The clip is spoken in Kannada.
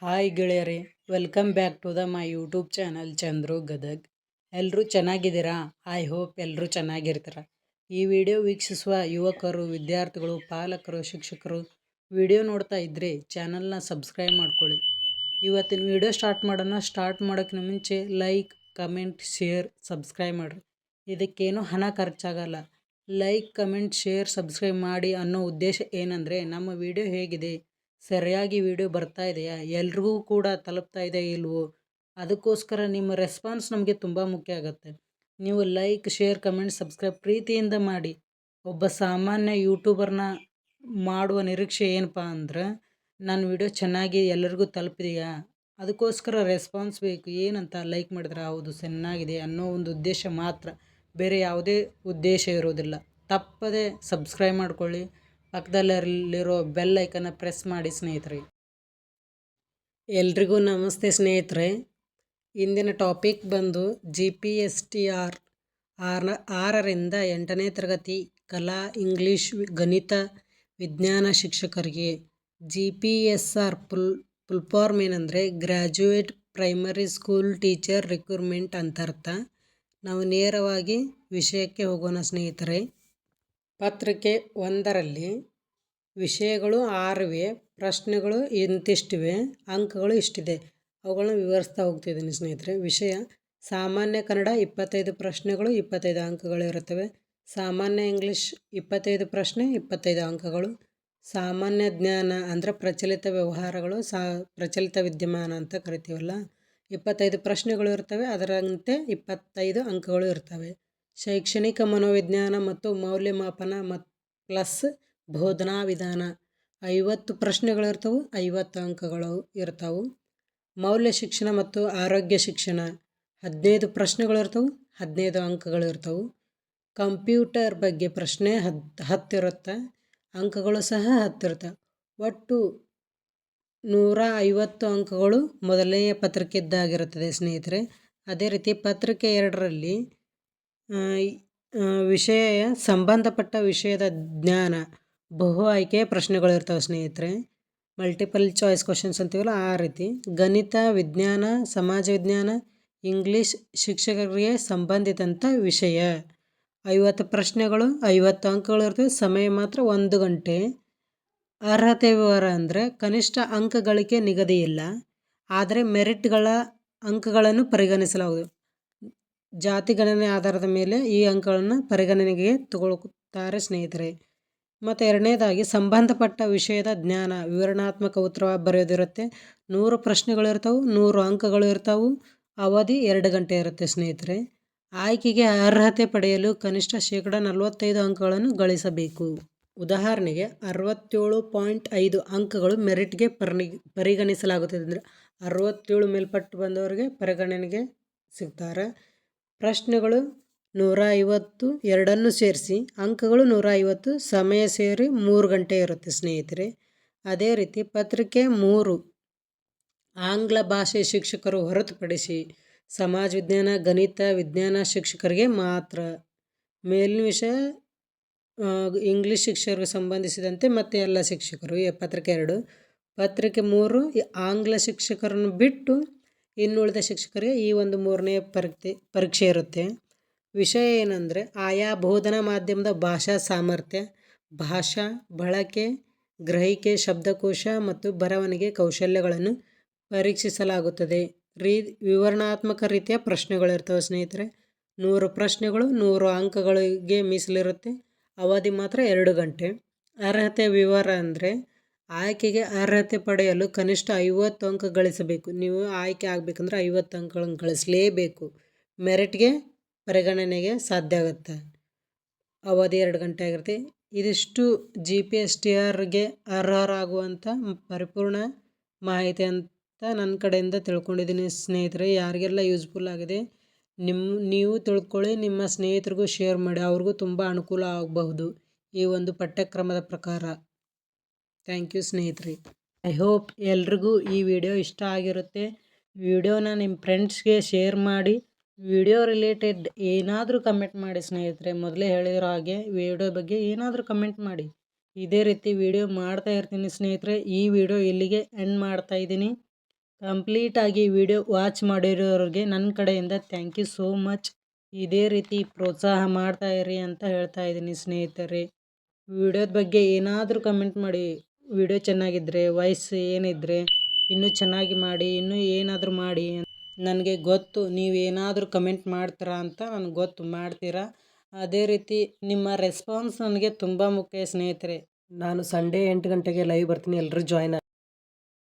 ಹಾಯ್ ಗೆಳೆಯರೇ, welcome back to my YouTube channel Chandru Gadag. ಎಲ್ಲರೂ ಚೆನ್ನಾಗಿದ್ದೀರಾ? ಐ ಹೋಪ್ ಎಲ್ಲರೂ ಚೆನ್ನಾಗಿರ್ತೀರ. ಈ ವಿಡಿಯೋ ವೀಕ್ಷಿಸುವ ಯುವಕರು, ವಿದ್ಯಾರ್ಥಿಗಳು, ಪಾಲಕರು, ಶಿಕ್ಷಕರು ವಿಡಿಯೋ ನೋಡ್ತಾ ಇದ್ದರೆ ಚಾನಲ್ನ ಸಬ್ಸ್ಕ್ರೈಬ್ ಮಾಡ್ಕೊಳ್ಳಿ. ಇವತ್ತಿನ ವಿಡಿಯೋ ಸ್ಟಾರ್ಟ್ ಮಾಡೋಕ್ಕಿಂತ ಮುಂಚೆ ಲೈಕ್, ಕಮೆಂಟ್, ಶೇರ್, ಸಬ್ಸ್ಕ್ರೈಬ್ ಮಾಡಿರಿ. ಇದಕ್ಕೇನು ಹಣ ಖರ್ಚಾಗಲ್ಲ. ಲೈಕ್, ಕಮೆಂಟ್, ಶೇರ್, ಸಬ್ಸ್ಕ್ರೈಬ್ ಮಾಡಿ ಅನ್ನೋ ಉದ್ದೇಶ ಏನಂದರೆ, ನಮ್ಮ ವಿಡಿಯೋ ಹೇಗಿದೆ, ಸರಿಯಾಗಿ ವಿಡಿಯೋ ಬರ್ತಾ ಇದೆಯಾ, ಎಲ್ರಿಗೂ ಕೂಡ ತಲುಪ್ತಾ ಇದೆ ಇಲ್ವೋ, ಅದಕ್ಕೋಸ್ಕರ ನಿಮ್ಮ ರೆಸ್ಪಾನ್ಸ್ ನಮಗೆ ತುಂಬ ಮುಖ್ಯ ಆಗುತ್ತೆ. ನೀವು ಲೈಕ್, ಶೇರ್, ಕಮೆಂಟ್, ಸಬ್ಸ್ಕ್ರೈಬ್ ಪ್ರೀತಿಯಿಂದ ಮಾಡಿ. ಒಬ್ಬ ಸಾಮಾನ್ಯ ಯೂಟ್ಯೂಬರ್ನ ಮಾಡುವ ನಿರೀಕ್ಷೆ ಏನಪ್ಪ ಅಂದ್ರೆ, ನನ್ನ ವಿಡಿಯೋ ಚೆನ್ನಾಗಿ ಎಲ್ಲರಿಗೂ ತಲುಪಿದೆಯಾ, ಅದಕ್ಕೋಸ್ಕರ ರೆಸ್ಪಾನ್ಸ್ ಬೇಕು. ಏನಂತ ಲೈಕ್ ಮಾಡಿದ್ರೆ ಹೌದು ಚೆನ್ನಾಗಿದೆ ಅನ್ನೋ ಒಂದು ಉದ್ದೇಶ ಮಾತ್ರ, ಬೇರೆ ಯಾವುದೇ ಉದ್ದೇಶ ಇರೋದಿಲ್ಲ. ತಪ್ಪದೆ ಸಬ್ಸ್ಕ್ರೈಬ್ ಮಾಡ್ಕೊಳ್ಳಿ. ಪಕ್ಕದಲ್ಲಿರೋ ಬೆಲ್ ಐಕನ್ನ ಪ್ರೆಸ್ ಮಾಡಿ ಸ್ನೇಹಿತರೆ. ಎಲ್ರಿಗೂ ನಮಸ್ತೆ ಸ್ನೇಹಿತರೆ. ಇಂದಿನ ಟಾಪಿಕ್ ಬಂದು GPSTR 6ರಿಂದ 8ನೇ ತರಗತಿ ಕಲಾ, ಇಂಗ್ಲೀಷ್, ಗಣಿತ, ವಿಜ್ಞಾನ ಶಿಕ್ಷಕರಿಗೆ. GPSR ಫುಲ್ ಫಾರ್ಮ್ ಏನಂದರೆ graduate primary school teacher recruitment ಅಂತ ಅರ್ಥ. ನಾವು ನೇರವಾಗಿ ವಿಷಯಕ್ಕೆ ಹೋಗೋಣ ಸ್ನೇಹಿತರೆ. ಪತ್ರಿಕೆ 1ರಲ್ಲಿ ವಿಷಯಗಳು 6ಇವೆ, ಪ್ರಶ್ನೆಗಳು ಇಂತಿಷ್ಟಿವೆ, ಅಂಕಗಳು ಇಷ್ಟಿದೆ. ಅವುಗಳನ್ನ ವಿವರಿಸ್ತಾ ಹೋಗ್ತಿದ್ದೀನಿ ಸ್ನೇಹಿತರೆ. ವಿಷಯ ಸಾಮಾನ್ಯ ಕನ್ನಡ 25 ಪ್ರಶ್ನೆಗಳು, 25 ಅಂಕಗಳು ಇರುತ್ತವೆ. ಸಾಮಾನ್ಯ ಇಂಗ್ಲೀಷ್ 25 ಪ್ರಶ್ನೆ, 25 ಅಂಕಗಳು. ಸಾಮಾನ್ಯ ಜ್ಞಾನ ಅಂದರೆ ಪ್ರಚಲಿತ ವ್ಯವಹಾರಗಳು, ಪ್ರಚಲಿತ ವಿದ್ಯಮಾನ ಅಂತ ಕರಿತೀವಲ್ಲ, 25 ಪ್ರಶ್ನೆಗಳು ಇರ್ತವೆ. ಅದರಂತೆ 25 ಅಂಕಗಳು ಇರ್ತವೆ. ಶೈಕ್ಷಣಿಕ ಮನೋವಿಜ್ಞಾನ ಮತ್ತು ಮೌಲ್ಯಮಾಪನ ಪ್ಲಸ್ ಬೋಧನಾ ವಿಧಾನ 50 ಪ್ರಶ್ನೆಗಳು ಇರ್ತವೆ, 50 ಅಂಕಗಳು ಇರ್ತವೆ. ಮೌಲ್ಯ ಶಿಕ್ಷಣ ಮತ್ತು ಆರೋಗ್ಯ ಶಿಕ್ಷಣ 15 ಪ್ರಶ್ನೆಗಳು ಇರ್ತವೆ, 15 ಅಂಕಗಳು ಇರ್ತವೆ. ಕಂಪ್ಯೂಟರ್ ಬಗ್ಗೆ ಪ್ರಶ್ನೆ 10 ಇರುತ್ತೆ, ಅಂಕಗಳು ಸಹ 10 ಇರ್ತವೆ. ಒಟ್ಟು 150 ಅಂಕಗಳು ಮೊದಲನೆಯ ಪತ್ರಿಕೆದ್ದಾಗಿರುತ್ತದೆ ಸ್ನೇಹಿತರೆ. ಅದೇ ರೀತಿ ಪತ್ರಿಕೆ 2ರಲ್ಲಿ ವಿಷಯ ಸಂಬಂಧಪಟ್ಟ ವಿಷಯದ ಜ್ಞಾನ ಬಹು ಆಯ್ಕೆಯ ಪ್ರಶ್ನೆಗಳು ಇರ್ತವೆ ಸ್ನೇಹಿತರೆ. ಮಲ್ಟಿಪಲ್ ಚಾಯ್ಸ್ ಕ್ವಶನ್ಸ್ ಅಂತೀವಲ್ಲ ಆ ರೀತಿ. ಗಣಿತ, ವಿಜ್ಞಾನ, ಸಮಾಜ ವಿಜ್ಞಾನ, ಇಂಗ್ಲೀಷ್ ಶಿಕ್ಷಕರಿಗೆ ಸಂಬಂಧಿತಂಥ ವಿಷಯ 50 ಪ್ರಶ್ನೆಗಳು, 50 ಅಂಕಗಳು ಇರ್ತವೆ. ಸಮಯ ಮಾತ್ರ 1 ಗಂಟೆ. ಅರ್ಹತೆ ವಿವರ ಅಂದರೆ ಕನಿಷ್ಠ ಅಂಕ ಗಳಿಕೆ ನಿಗದಿ ಇಲ್ಲ, ಆದರೆ ಮೆರಿಟ್ಗಳ ಅಂಕಗಳನ್ನು ಪರಿಗಣಿಸಲಾಗುವುದು. ಜಾತಿ ಗಣನೆ ಆಧಾರದ ಮೇಲೆ ಈ ಅಂಕಗಳನ್ನು ಪರಿಗಣನೆಗೆ ತಗೊಳ್ತಾರೆ ಸ್ನೇಹಿತರೆ. ಮತ್ತು 2ನೇದಾಗಿ ಸಂಬಂಧಪಟ್ಟ ವಿಷಯದ ಜ್ಞಾನ ವಿವರಣಾತ್ಮಕ ಉತ್ತರ ಬರೆಯೋದಿರುತ್ತೆ. 100 ಪ್ರಶ್ನೆಗಳು ಇರ್ತವೆ, 100 ಅಂಕಗಳು ಇರ್ತವೆ. ಅವಧಿ 2 ಗಂಟೆ ಇರುತ್ತೆ ಸ್ನೇಹಿತರೆ. ಆಯ್ಕೆಗೆ ಅರ್ಹತೆ ಪಡೆಯಲು ಕನಿಷ್ಠ 45% ಅಂಕಗಳನ್ನು ಗಳಿಸಬೇಕು. ಉದಾಹರಣೆಗೆ 67.5 ಅಂಕಗಳು ಮೆರಿಟ್ಗೆ ಪರಿಗಣಿಸಲಾಗುತ್ತದೆ. ಅಂದರೆ 67 ಮೇಲ್ಪಟ್ಟು ಬಂದವರಿಗೆ ಪರಿಗಣನೆಗೆ ಸಿಗ್ತಾರೆ. ಪ್ರಶ್ನೆಗಳು 150, ಎರಡನ್ನು ಸೇರಿಸಿ ಅಂಕಗಳು 150, ಸಮಯ ಸೇರಿ 3 ಗಂಟೆ ಇರುತ್ತೆ ಸ್ನೇಹಿತರೆ. ಅದೇ ರೀತಿ ಪತ್ರಿಕೆ 3 ಆಂಗ್ಲ ಭಾಷೆ ಶಿಕ್ಷಕರು ಹೊರತುಪಡಿಸಿ ಸಮಾಜ ವಿಜ್ಞಾನ, ಗಣಿತ, ವಿಜ್ಞಾನ ಶಿಕ್ಷಕರಿಗೆ ಮಾತ್ರ. ಮೇಲಿನ ವಿಷಯ ಇಂಗ್ಲೀಷ್ ಶಿಕ್ಷಕರಿಗೆ ಸಂಬಂಧಿಸಿದಂತೆ ಮತ್ತು ಎಲ್ಲ ಶಿಕ್ಷಕರು. ಪತ್ರಿಕೆ 2. ಪತ್ರಿಕೆ 3 ಆಂಗ್ಲ ಶಿಕ್ಷಕರನ್ನು ಬಿಟ್ಟು ಇನ್ನುಳಿದ ಶಿಕ್ಷಕರಿಗೆ ಈ ಒಂದು 3ನೇ ಪರೀಕ್ಷೆ ಇರುತ್ತೆ. ವಿಷಯ ಏನಂದರೆ ಆಯಾ ಬೋಧನಾ ಮಾಧ್ಯಮದ ಭಾಷಾ ಸಾಮರ್ಥ್ಯ, ಭಾಷಾ ಬಳಕೆ, ಗ್ರಹಿಕೆ, ಶಬ್ದಕೋಶ ಮತ್ತು ಬರವಣಿಗೆ ಕೌಶಲ್ಯಗಳನ್ನು ಪರೀಕ್ಷಿಸಲಾಗುತ್ತದೆ. ವಿವರಣಾತ್ಮಕ ರೀತಿಯ ಪ್ರಶ್ನೆಗಳಿರ್ತವೆ ಸ್ನೇಹಿತರೆ. 100 ಪ್ರಶ್ನೆಗಳು, 100 ಅಂಕಗಳಿಗೆ ಮೀಸಲಿರುತ್ತೆ. ಅವಧಿ ಮಾತ್ರ 2 ಗಂಟೆ. ಅರ್ಹತೆ ವಿವರ ಅಂದರೆ ಆಯ್ಕೆಗೆ ಅರ್ಹತೆ ಪಡೆಯಲು ಕನಿಷ್ಠ 50 ಅಂಕ ಗಳಿಸಬೇಕು. ನೀವು ಆಯ್ಕೆ ಆಗಬೇಕಂದ್ರೆ 50 ಅಂಕಗಳನ್ನು ಗಳಿಸಲೇಬೇಕು. ಮೆರಿಟ್ಗೆ ಪರಿಗಣನೆಗೆ ಸಾಧ್ಯ ಆಗುತ್ತೆ. ಅವಧಿ 2 ಗಂಟೆ ಆಗಿರುತ್ತೆ. ಇದಿಷ್ಟು GPSTRಗೆ ಅರ್ಹರಾಗುವಂಥ ಪರಿಪೂರ್ಣ ಮಾಹಿತಿ ಅಂತ ನನ್ನ ಕಡೆಯಿಂದ ತಿಳ್ಕೊಂಡಿದ್ದೀನಿ ಸ್ನೇಹಿತರೆ. ಯಾರಿಗೆಲ್ಲ ಯೂಸ್ಫುಲ್ ಆಗಿದೆ ನೀವು ತಿಳ್ಕೊಳ್ಳಿ, ನಿಮ್ಮ ಸ್ನೇಹಿತರಿಗೂ ಶೇರ್ ಮಾಡಿ, ಅವ್ರಿಗೂ ತುಂಬ ಅನುಕೂಲ ಆಗಬಹುದು ಈ ಒಂದು ಪಠ್ಯಕ್ರಮದ ಪ್ರಕಾರ. ಥ್ಯಾಂಕ್ ಯು ಸ್ನೇಹಿತರೆ. ಐ ಹೋಪ್ ಎಲ್ರಿಗೂ ಈ ವಿಡಿಯೋ ಇಷ್ಟ ಆಗಿರುತ್ತೆ. ವಿಡಿಯೋನ ನಿಮ್ಮ ಫ್ರೆಂಡ್ಸ್ಗೆ ಶೇರ್ ಮಾಡಿ. ವಿಡಿಯೋ ರಿಲೇಟೆಡ್ ಏನಾದರೂ ಕಮೆಂಟ್ ಮಾಡಿ ಸ್ನೇಹಿತರೆ. ಮೊದಲೇ ಹೇಳಿರೋ ಹಾಗೆ ವಿಡಿಯೋ ಬಗ್ಗೆ ಏನಾದರೂ ಕಮೆಂಟ್ ಮಾಡಿ. ಇದೇ ರೀತಿ ವಿಡಿಯೋ ಮಾಡ್ತಾ ಇರ್ತೀನಿ ಸ್ನೇಹಿತರೆ. ಈ ವಿಡಿಯೋ ಇಲ್ಲಿಗೆ ಎಂಡ್ ಮಾಡ್ತಾ ಇದ್ದೀನಿ. ಕಂಪ್ಲೀಟಾಗಿ ವಿಡಿಯೋ ವಾಚ್ ಮಾಡಿರೋರಿಗೆ ನನ್ನ ಕಡೆಯಿಂದ ಥ್ಯಾಂಕ್ ಯು ಸೋ ಮಚ್. ಇದೇ ರೀತಿ ಪ್ರೋತ್ಸಾಹ ಮಾಡ್ತಾ ಇರಿ ಅಂತ ಹೇಳ್ತಾ ಇದ್ದೀನಿ ಸ್ನೇಹಿತರೆ. ವಿಡಿಯೋದ ಬಗ್ಗೆ ಏನಾದರೂ ಕಮೆಂಟ್ ಮಾಡಿ. ವಿಡಿಯೋ ಚೆನ್ನಾಗಿದ್ದರೆ, ವಾಯ್ಸ್ ಏನಿದ್ದರೆ ಇನ್ನೂ ಚೆನ್ನಾಗಿ ಮಾಡಿ, ಇನ್ನೂ ಏನಾದರೂ ಮಾಡಿ. ನನಗೆ ಗೊತ್ತು ನೀವೇನಾದರೂ ಕಮೆಂಟ್ ಮಾಡ್ತೀರಾ ಅಂತ ನನಗೆ ಗೊತ್ತು, ಮಾಡ್ತೀರಾ. ಅದೇ ರೀತಿ ನಿಮ್ಮ ರೆಸ್ಪಾನ್ಸ್ ನನಗೆ ತುಂಬ ಮುಖ್ಯ ಸ್ನೇಹಿತರೆ. ನಾನು ಸಂಡೇ 8 ಗಂಟೆಗೆ ಲೈವ್ ಬರ್ತೀನಿ, ಎಲ್ಲರೂ ಜಾಯ್ನ್ ಆಗಿ.